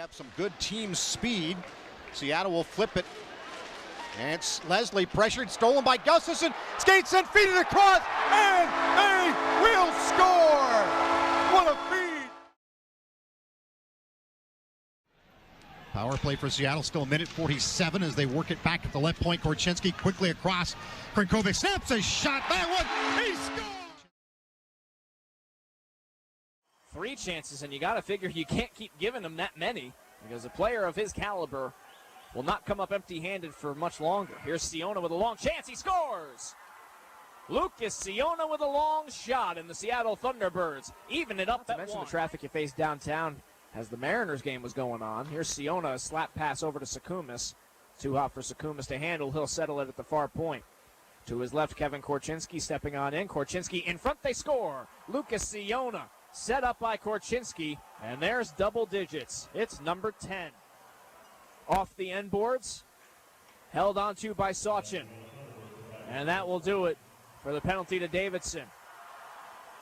have some good team speed. Seattle will flip it. And it's Leslie pressured, stolen by Gustafson. Skates and feed it across, and they will score! What a feed! Power play for Seattle, still a minute 47 as they work it back at the left point. Korchinski quickly across. Krinkovic snaps a shot. That one, he scores! 3 chances, and you got to figure you can't keep giving him that many because a player of his caliber will not come up empty-handed for much longer. Here's Ciona with a long chance. He scores! Lucas Ciona with a long shot, and the Seattle Thunderbirds even it up. To mention the traffic you faced downtown as the Mariners game was going on. Here's Ciona, a slap pass over to Sukumis. Too hot for Sukumis to handle. He'll settle it at the far point. To his left, Kevin Korchinski stepping on in. Korchinski in front, they score! Lucas Ciona set up by Korchinski, and there's double digits. It's number 10. Off the end boards, held onto by Sawchin. And that will do it for the penalty to Davidson.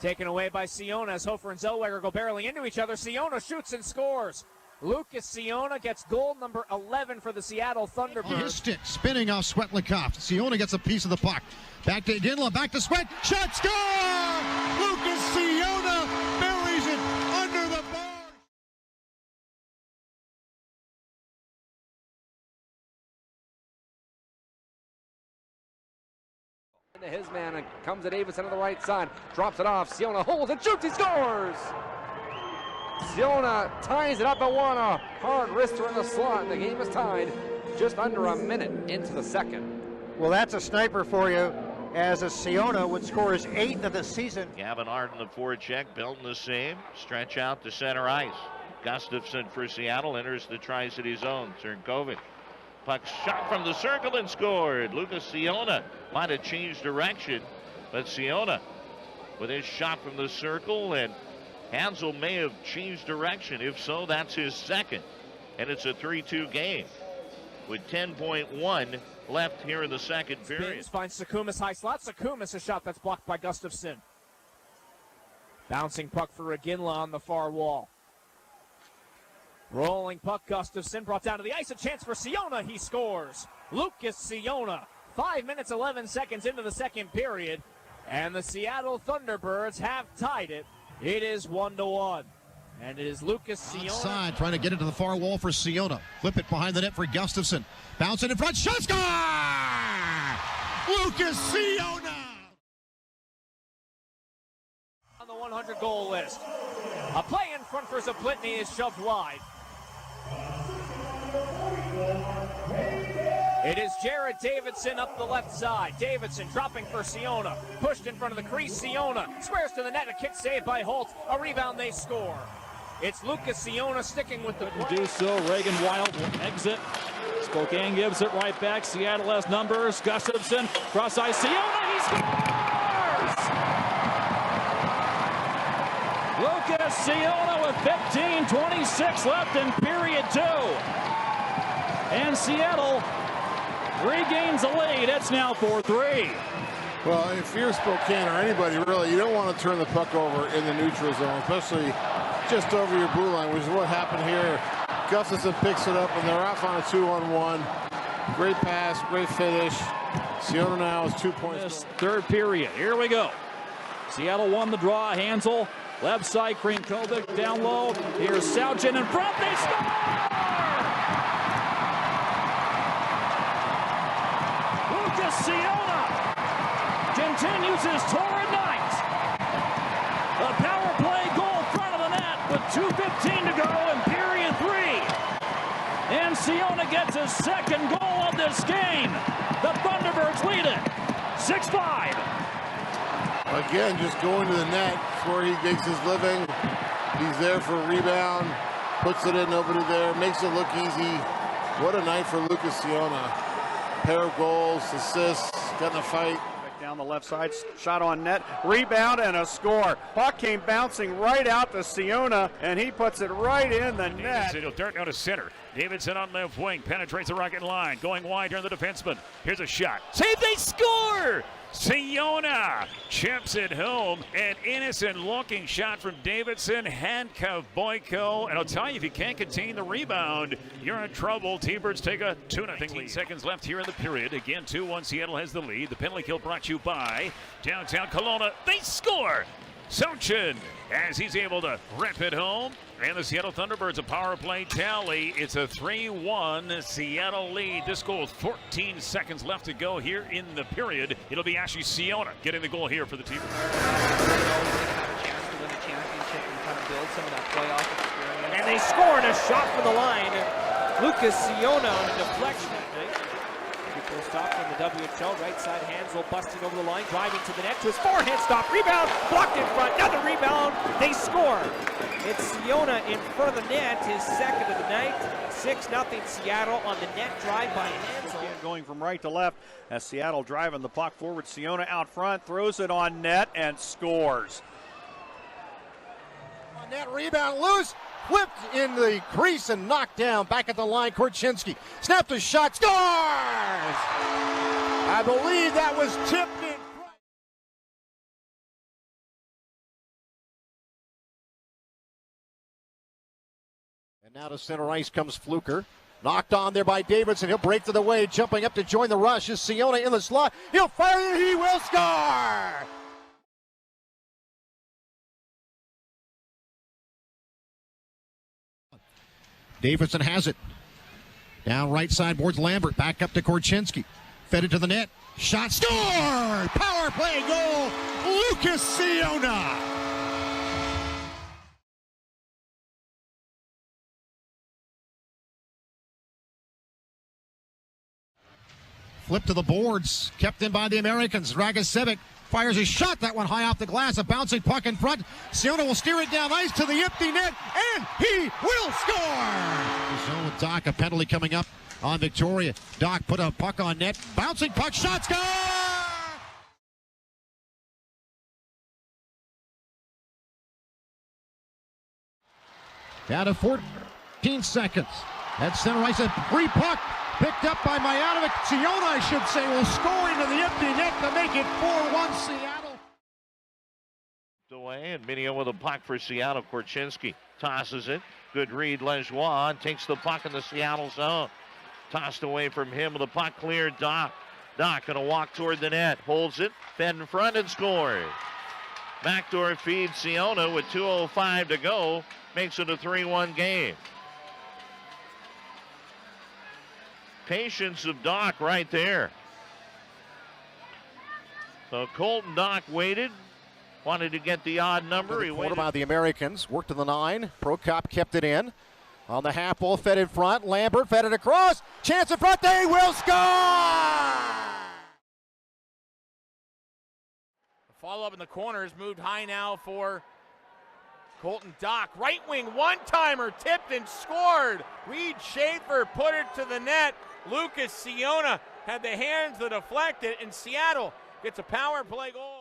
Taken away by Ciona as Hofer and Zellweger go barreling into each other. Ciona shoots and scores. Lucas Ciona gets goal number 11 for the Seattle Thunderbirds. His stick spinning off Svetlikov. Ciona gets a piece of the puck. Back to Ginla, back to Sweat. Shot, score! Lucas Ciona buries it under the bar. Into his man and comes to Davidson on the right side. Drops it off. Ciona holds and shoots. He scores! Ciona ties it up at one. A hard wrister in the slot. And the game is tied just under a minute into the second. Well, that's a sniper for you, as a Ciona would score his 8th of the season. Gavin Arden, the forecheck, building the same. Stretch out to center ice. Gustafson for Seattle enters the Tri-City zone. Turnkovic. Puck shot from the circle and scored. Lucas Ciona might have changed direction, but Ciona with his shot from the circle, and Hansel may have changed direction. If so, that's his second. And it's a 3-2 game with 10.1 left here in the second period. Finds Sukumis high slot. Sukumis, a shot that's blocked by Gustafson. Bouncing puck for Iginla on the far wall. Rolling puck, Gustafson brought down to the ice. A chance for Ciona. He scores. Lucas Ciona. 5 minutes, 11 seconds into the second period. And the Seattle Thunderbirds have tied it. It is 1-1. And it is Lucas Ciona. Outside, trying to get it to the far wall for Ciona. Flip it behind the net for Gustafson. Bounce it in front. Shot, score! Lucas Ciona! On the 100 goal list. A play in front for Zaplitny is shoved wide. It is Jared Davidson up the left side. Davidson dropping for Ciona. Pushed in front of the crease. Ciona squares to the net. A kick saved by Holt. A rebound, they score. It's Lucas Ciona sticking with the to do so. Reagan Wild will exit. Spokane gives it right back. Seattle has numbers. Gustafson cross ice. Ciona, he scores! Lucas Ciona with 15:26 left in period 2. And Seattle regains the lead. It's now 4-3. Well, if you're Spokane or anybody really, you don't want to turn the puck over in the neutral zone, especially just over your blue line, which is what happened here. Gustafson picks it up, and they're off on a 2-on-1. Great pass, great finish. Ciona now is 2 points. This third period. Here we go. Seattle won the draw. Hansel, left side, Krinkovic down low. Here's Sawchin in front. They score! Lucas Ciona continues his torrid night. A power play goal front of the net with 2:15 to go in period 3. And Ciona gets his second goal of this game. The Thunderbirds lead it 6-5. Again, just going to the net. It's where he makes his living. He's there for a rebound. Puts it in, nobody there. Makes it look easy. What a night for Lucas Ciona. Pair of goals, assists, got in a fight. Down the left side, shot on net, rebound and a score. Puck came bouncing right out to Ciona, and he puts it right in the net. It'll dart down to center. Davidson on left wing, penetrates the rocket line, going wide during the defenseman. Here's a shot. Save, they score! Ciona chips it home. An innocent-looking shot from Davidson. Handcuff Boyko. And I'll tell you, if you can't contain the rebound, you're in trouble. T-Birds take a 2-0 lead. Seconds left here in the period. Again, 2-1. Seattle has the lead. The penalty kill brought to you by downtown Kelowna. They score! Sochin, as he's able to rip it home. And the Seattle Thunderbirds a power play tally. It's a 3-1 Seattle lead. This goal with 14 seconds left to go here in the period. It'll be Lucas Ciona getting the goal here for the team. And they score on a shot from the line. Lucas Ciona on a deflection. People stop from the WHL. Right side, Hansel busting over the line, driving to the net to his forehand stop. Rebound, blocked in front. Another rebound. They score. It's Ciona in front of the net, his second of the night. 6-0 Seattle on the net drive by Hansel. Going from right to left as Seattle driving the puck forward. Ciona out front, throws it on net and scores. On net, rebound loose, flipped in the crease and knocked down. Back at the line, Korchinski snapped a shot, scores! I believe that was tipped in. And now to center ice comes Fluker. Knocked on there by Davidson. He'll break to the way. Jumping up to join the rush is Ciona in the slot. He'll fire it. He will score! Davidson has it. Down right side boards Lambert. Back up to Korchinski. Fed it to the net. Shot scored! Power play goal. Lucas Ciona. Flip to the boards, kept in by the Americans. Dragicevic fires a shot, that one high off the glass, a bouncing puck in front. Ciona will steer it down ice to the empty net, and he will score! So with Doc, a penalty coming up on Victoria. Doc put a puck on net, bouncing puck, shot, score! Down to 14 seconds. At center ice, a free puck. Picked up by Mijanovic. Ciona, I should say, will score into the empty net to make it 4-1 Seattle. Away, and Minio with a puck for Seattle. Korchinski tosses it. Good read. Lejeune takes the puck in the Seattle zone. Tossed away from him with the puck cleared. Doc going to walk toward the net. Holds it. Fed in front and scores. Backdoor feed Ciona with 2:05 to go. Makes it a 3-1 game. Patience of Doc right there. So Colton Doc waited, wanted to get the odd number. He waited by the Americans, worked to the 9. Prokop kept it in. On the half ball, fed in front. Lambert fed it across. Chance in front, they will score! The follow-up in the corners moved high now for Colton Doc. Right wing one-timer, tipped and scored. Reed Schaefer put it to the net. Lucas Ciona had the hands that deflected, and Seattle gets a power play goal.